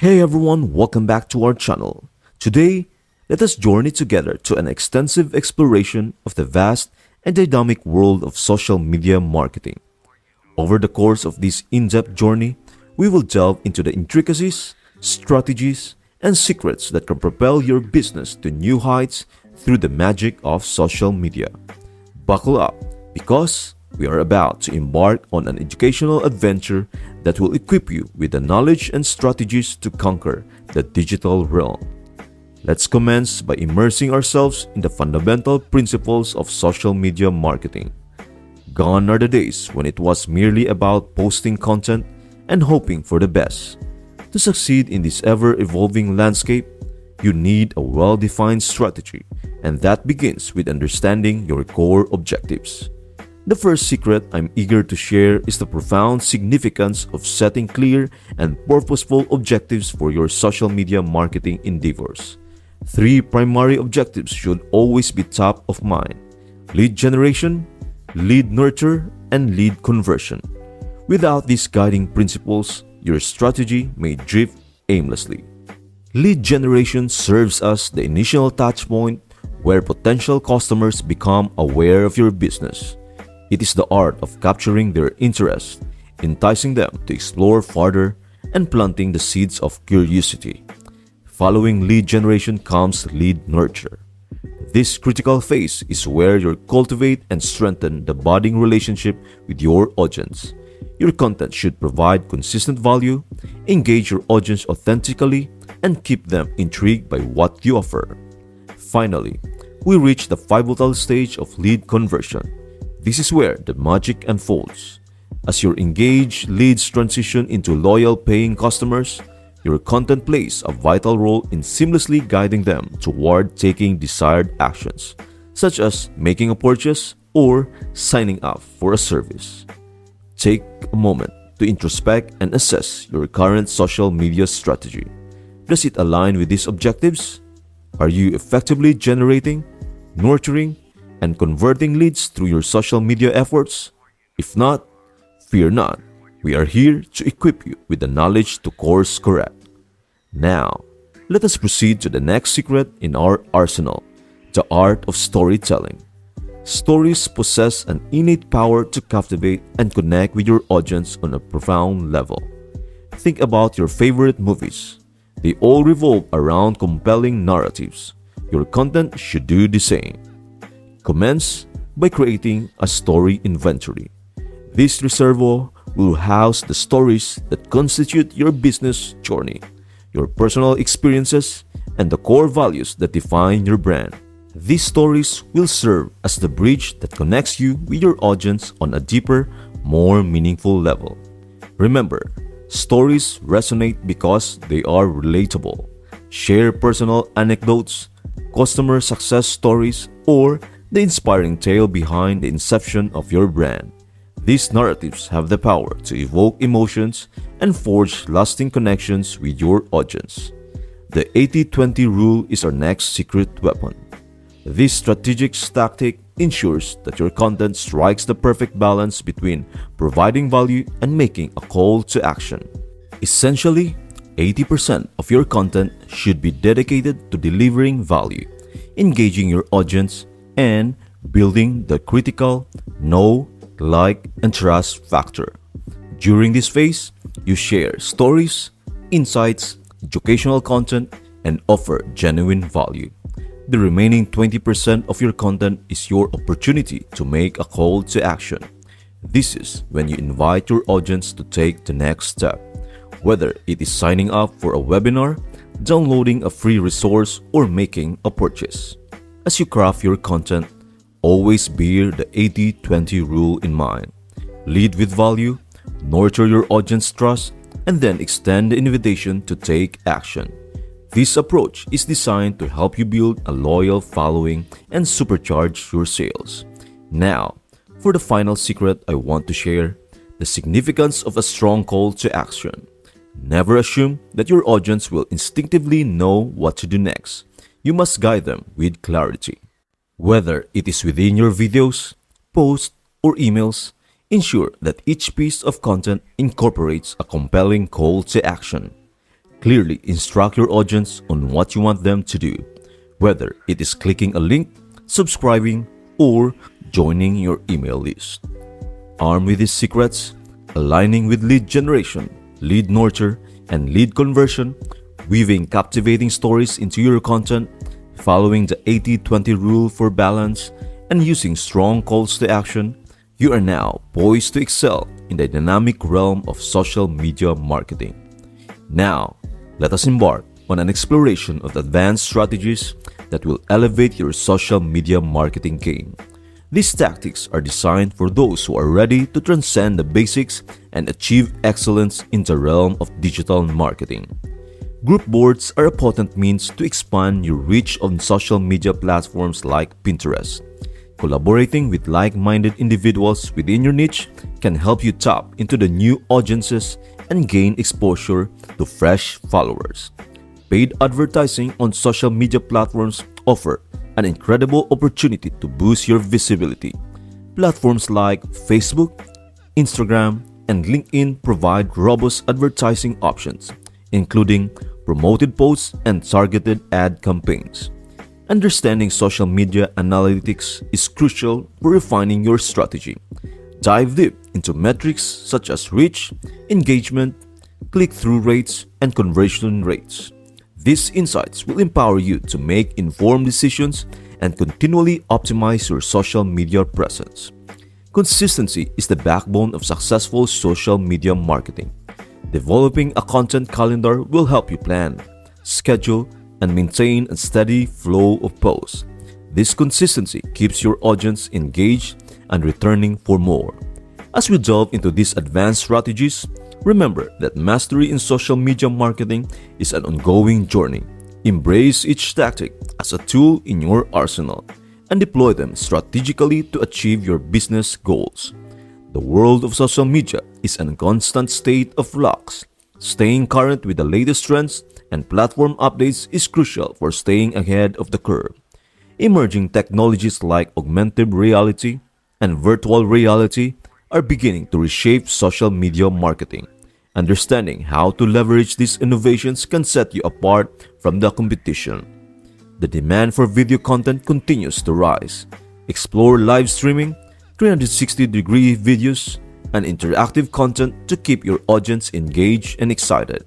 Hey everyone, welcome back to our channel. Today, let us journey together to an extensive exploration of the vast and dynamic world of social media marketing. Over the course of this in-depth journey, we will delve into the intricacies, strategies, and secrets that can propel your business to new heights through the magic of social media. Buckle up because we are about to embark on an educational adventure that will equip you with the knowledge and strategies to conquer the digital realm. Let's commence by immersing ourselves in the fundamental principles of social media marketing. Gone are the days when it was merely about posting content and hoping for the best. To succeed in this ever-evolving landscape, you need a well-defined strategy, and that begins with understanding your core objectives. The first secret I'm eager to share is the profound significance of setting clear and purposeful objectives for your social media marketing endeavors. Three primary objectives should always be top of mind: lead generation, lead nurture, and lead conversion. Without these guiding principles, your strategy may drift aimlessly. Lead generation serves as the initial touchpoint where potential customers become aware of your business. It is the art of capturing their interest, enticing them to explore further, and planting the seeds of curiosity. Following lead generation comes lead nurture. This critical phase is where you cultivate and strengthen the budding relationship with your audience. Your content should provide consistent value, engage your audience authentically, and keep them intrigued by what you offer. Finally, we reach the pivotal stage of lead conversion. This is where the magic unfolds. As your engaged leads transition into loyal paying customers, your content plays a vital role in seamlessly guiding them toward taking desired actions, such as making a purchase or signing up for a service. Take a moment to introspect and assess your current social media strategy. Does it align with these objectives? Are you effectively generating, nurturing, and converting leads through your social media efforts? If not, fear not. We are here to equip you with the knowledge to course correct. Now, let us proceed to the next secret in our arsenal: the art of storytelling. Stories possess an innate power to captivate and connect with your audience on a profound level. Think about your favorite movies. They all revolve around compelling narratives. Your content should do the same. Commence by creating a story inventory. This reservoir will house the stories that constitute your business journey, your personal experiences, and the core values that define your brand. These stories will serve as the bridge that connects you with your audience on a deeper, more meaningful level. Remember, stories resonate because they are relatable. Share personal anecdotes, customer success stories, or the inspiring tale behind the inception of your brand. These narratives have the power to evoke emotions and forge lasting connections with your audience. The 80-20 rule is our next secret weapon. This strategic tactic ensures that your content strikes the perfect balance between providing value and making a call to action. Essentially, 80% of your content should be dedicated to delivering value, engaging your audience, and building the critical know, like, and trust factor. During this phase, you share stories, insights, educational content, and offer genuine value. The remaining 20% of your content is your opportunity to make a call to action. This is when you invite your audience to take the next step, whether it is signing up for a webinar, downloading a free resource, or making a purchase. As you craft your content, always bear the 80-20 rule in mind. Lead with value, nurture your audience trust, and then extend the invitation to take action. This approach is designed to help you build a loyal following and supercharge your sales. Now, for the final secret I want to share: the significance of a strong call to action. Never assume that your audience will instinctively know what to do next. You must guide them with clarity. Whether it is within your videos, posts, or emails, ensure that each piece of content incorporates a compelling call to action. Clearly instruct your audience on what you want them to do, whether it is clicking a link, subscribing, or joining your email list. Armed with these secrets, aligning with lead generation, lead nurture, and lead conversion, weaving captivating stories into your content, following the 80-20 rule for balance, and using strong calls to action, you are now poised to excel in the dynamic realm of social media marketing. Now, let us embark on an exploration of advanced strategies that will elevate your social media marketing game. These tactics are designed for those who are ready to transcend the basics and achieve excellence in the realm of digital marketing. Group boards are a potent means to expand your reach on social media platforms like Pinterest. Collaborating with like-minded individuals within your niche can help you tap into the new audiences and gain exposure to fresh followers. Paid advertising on social media platforms offer an incredible opportunity to boost your visibility. Platforms like Facebook, Instagram, and LinkedIn provide robust advertising options, including promoted posts and targeted ad campaigns. Understanding social media analytics is crucial for refining your strategy. Dive deep into metrics such as reach, engagement, click-through rates, and conversion rates. These insights will empower you to make informed decisions and continually optimize your social media presence. Consistency is the backbone of successful social media marketing. Developing a content calendar will help you plan, schedule, and maintain a steady flow of posts. This consistency keeps your audience engaged and returning for more. As we delve into these advanced strategies, remember that mastery in social media marketing is an ongoing journey. Embrace each tactic as a tool in your arsenal and deploy them strategically to achieve your business goals. The world of social media is in a constant state of flux. Staying current with the latest trends and platform updates is crucial for staying ahead of the curve. Emerging technologies like augmented reality and virtual reality are beginning to reshape social media marketing. Understanding how to leverage these innovations can set you apart from the competition. The demand for video content continues to rise. Explore live streaming, 360-degree videos, and interactive content to keep your audience engaged and excited.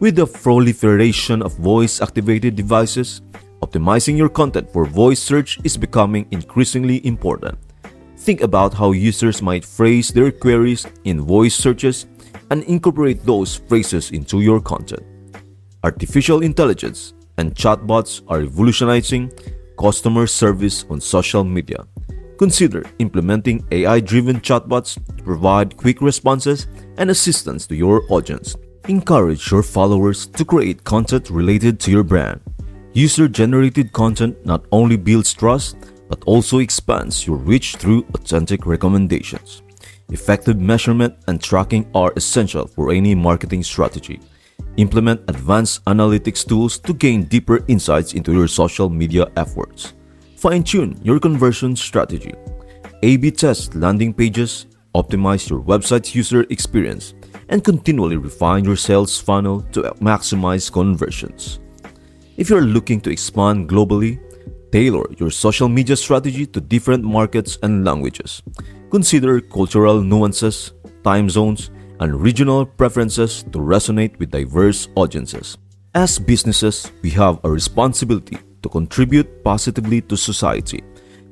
With the proliferation of voice-activated devices, optimizing your content for voice search is becoming increasingly important. Think about how users might phrase their queries in voice searches and incorporate those phrases into your content. Artificial intelligence and chatbots are revolutionizing customer service on social media. Consider implementing AI-driven chatbots to provide quick responses and assistance to your audience. Encourage your followers to create content related to your brand. User-generated content not only builds trust, but also expands your reach through authentic recommendations. Effective measurement and tracking are essential for any marketing strategy. Implement advanced analytics tools to gain deeper insights into your social media efforts. Fine-tune your conversion strategy. A/B test landing pages, optimize your website's user experience, and continually refine your sales funnel to maximize conversions. If you're looking to expand globally, tailor your social media strategy to different markets and languages. Consider cultural nuances, time zones, and regional preferences to resonate with diverse audiences. As businesses, we have a responsibility to contribute positively to society.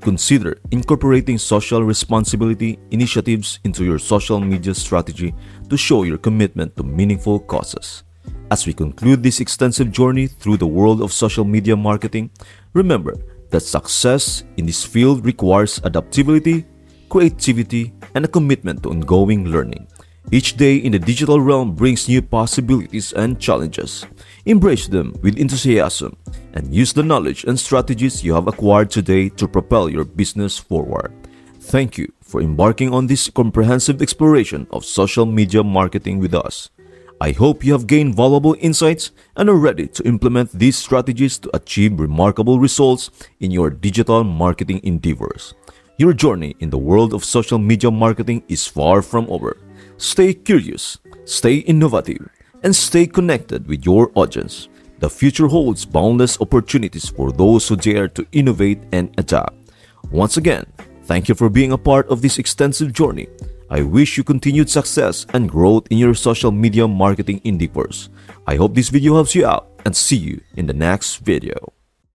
Consider incorporating social responsibility initiatives into your social media strategy to show your commitment to meaningful causes. As we conclude this extensive journey through the world of social media marketing, remember that success in this field requires adaptability, creativity, and a commitment to ongoing learning. Each day in the digital realm brings new possibilities and challenges. Embrace them with enthusiasm and use the knowledge and strategies you have acquired today to propel your business forward. Thank you for embarking on this comprehensive exploration of social media marketing with us. I hope you have gained valuable insights and are ready to implement these strategies to achieve remarkable results in your digital marketing endeavors. Your journey in the world of social media marketing is far from over. Stay curious, stay innovative, and stay connected with your audience. The future holds boundless opportunities for those who dare to innovate and adapt. Once again, thank you for being a part of this extensive journey. I wish you continued success and growth in your social media marketing endeavors. I hope this video helps you out and see you in the next video.